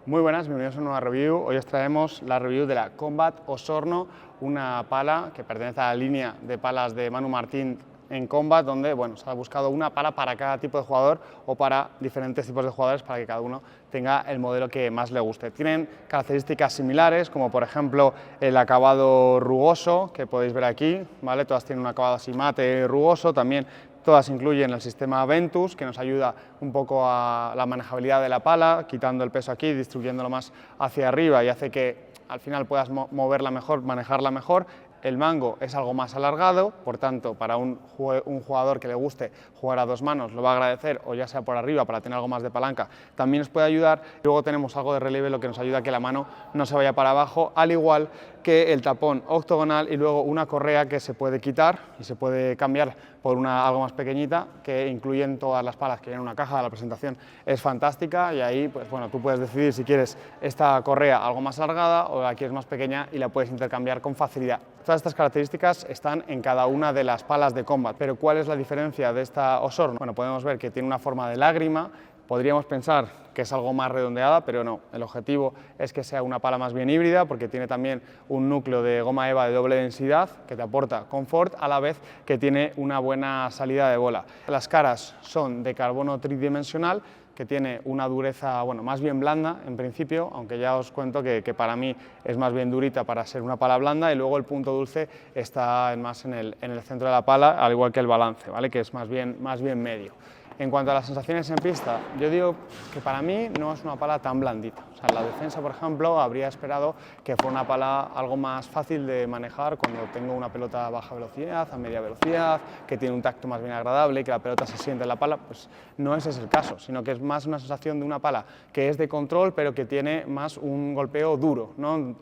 Muy buenas, bienvenidos a una nueva review. Hoy os traemos la review de la Combat Osorno, una pala que pertenece a la línea de palas de Manu Martín en Combat, donde bueno, se ha buscado una pala para cada tipo de jugador o para diferentes tipos de jugadores para que cada uno tenga el modelo que más le guste. Tienen características similares, como por ejemplo el acabado rugoso, que podéis ver aquí, ¿vale? Todas tienen un acabado así mate rugoso, también todas incluyen el sistema Ventus, que nos ayuda un poco a la manejabilidad de la pala, quitando el peso aquí, distribuyéndolo más hacia arriba y hace que al final puedas moverla mejor, manejarla mejor. El mango es algo más alargado, por tanto, para un jugador que le guste jugar a dos manos lo va a agradecer, o ya sea por arriba para tener algo más de palanca, también nos puede ayudar. Luego tenemos algo de relieve, lo que nos ayuda a que la mano no se vaya para abajo, al igual que el tapón octogonal y luego una correa que se puede quitar y se puede cambiar por una algo más pequeñita, que incluyen todas las palas que vienen en una caja. La presentación es fantástica y ahí pues, bueno, tú puedes decidir si quieres esta correa algo más alargada o la quieres más pequeña y la puedes intercambiar con facilidad. Todas estas características están en cada una de las palas de Combat, pero ¿cuál es la diferencia de esta Osorno? Bueno, podemos ver que tiene una forma de lágrima. Podríamos pensar que es algo más redondeada, pero no. El objetivo es que sea una pala más bien híbrida, porque tiene también un núcleo de goma eva de doble densidad que te aporta confort, a la vez que tiene una buena salida de bola. Las caras son de carbono tridimensional, que tiene una dureza, bueno, más bien blanda en principio, aunque ya os cuento que para mí es más bien durita para ser una pala blanda, y luego el punto dulce está más en el centro de la pala, al igual que el balance, ¿vale? Que es más bien medio. En cuanto a las sensaciones en pista, yo digo que para mí no es una pala tan blandita. O sea, en la defensa, por ejemplo, habría esperado que fuera una pala algo más fácil de manejar cuando tengo una pelota a baja velocidad, a media velocidad, que tiene un tacto más bien agradable y que la pelota se siente en la pala. Pues no ese es el caso, sino que es más una sensación de una pala que es de control, pero que tiene más un golpeo duro, ¿no?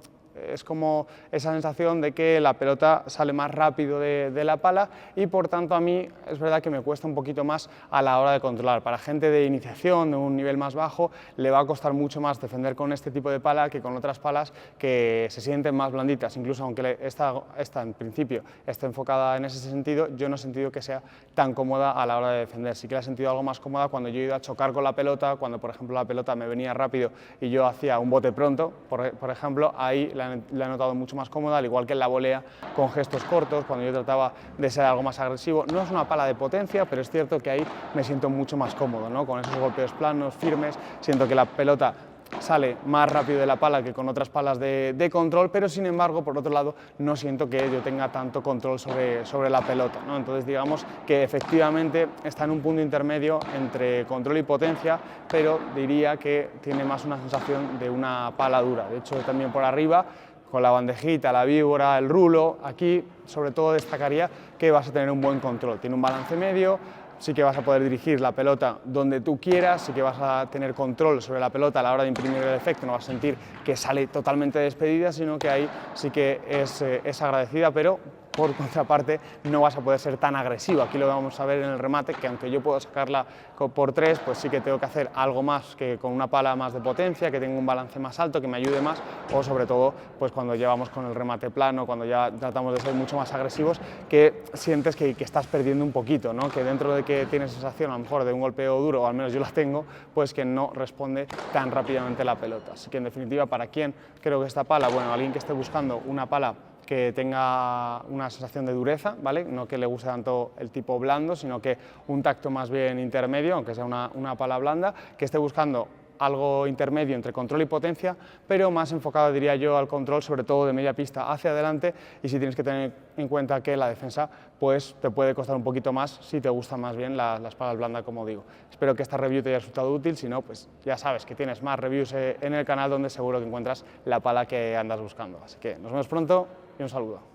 Es como esa sensación de que la pelota sale más rápido de la pala y por tanto a mí es verdad que me cuesta un poquito más a la hora de controlar. Para gente de iniciación, de un nivel más bajo, le va a costar mucho más defender con este tipo de pala que con otras palas que se sienten más blanditas. Incluso aunque esta en principio esté enfocada en ese sentido, yo no he sentido que sea tan cómoda a la hora de defender. Sí que la he sentido algo más cómoda cuando yo he ido a chocar con la pelota, cuando por ejemplo la pelota me venía rápido y yo hacía un bote pronto, por ejemplo, ahí la he notado mucho más cómoda, al igual que en la volea con gestos cortos, cuando yo trataba de ser algo más agresivo. No es una pala de potencia, pero es cierto que ahí me siento mucho más cómodo, ¿no? Con esos golpeos planos, firmes, siento que la pelota sale más rápido de la pala que con otras palas de control, pero sin embargo, por otro lado, no siento que yo tenga tanto control sobre la pelota, ¿no? Entonces digamos que efectivamente está en un punto intermedio entre control y potencia, pero diría que tiene más una sensación de una pala dura. De hecho, también por arriba, con la bandejita, la víbora, el rulo, aquí sobre todo destacaría que vas a tener un buen control. Tiene un balance medio, sí que vas a poder dirigir la pelota donde tú quieras, sí que vas a tener control sobre la pelota a la hora de imprimir el efecto, no vas a sentir que sale totalmente despedida, sino que ahí sí que es agradecida, pero por contraparte no vas a poder ser tan agresivo. Aquí lo vamos a ver en el remate, que aunque yo puedo sacarla por 3, pues sí que tengo que hacer algo más que con una pala más de potencia, que tenga un balance más alto, que me ayude más, o sobre todo pues cuando llevamos con el remate plano, cuando ya tratamos de ser mucho más agresivos, que sientes que estás perdiendo un poquito, ¿no? Que dentro de que tienes sensación a lo mejor de un golpeo duro, o al menos yo la tengo, pues que no responde tan rápidamente la pelota. Así que en definitiva, ¿para quién creo que esta pala? Bueno, alguien que esté buscando una pala que tenga una sensación de dureza, ¿vale? No que le guste tanto el tipo blando, sino que un tacto más bien intermedio, aunque sea una pala blanda, que esté buscando algo intermedio entre control y potencia, pero más enfocado, diría yo, al control, sobre todo de media pista hacia adelante, y si tienes que tener en cuenta que la defensa pues te puede costar un poquito más si te gustan más bien las palas blandas, como digo. Espero que esta review te haya resultado útil, si no, pues ya sabes que tienes más reviews en el canal donde seguro que encuentras la pala que andas buscando. Así que nos vemos pronto y un saludo.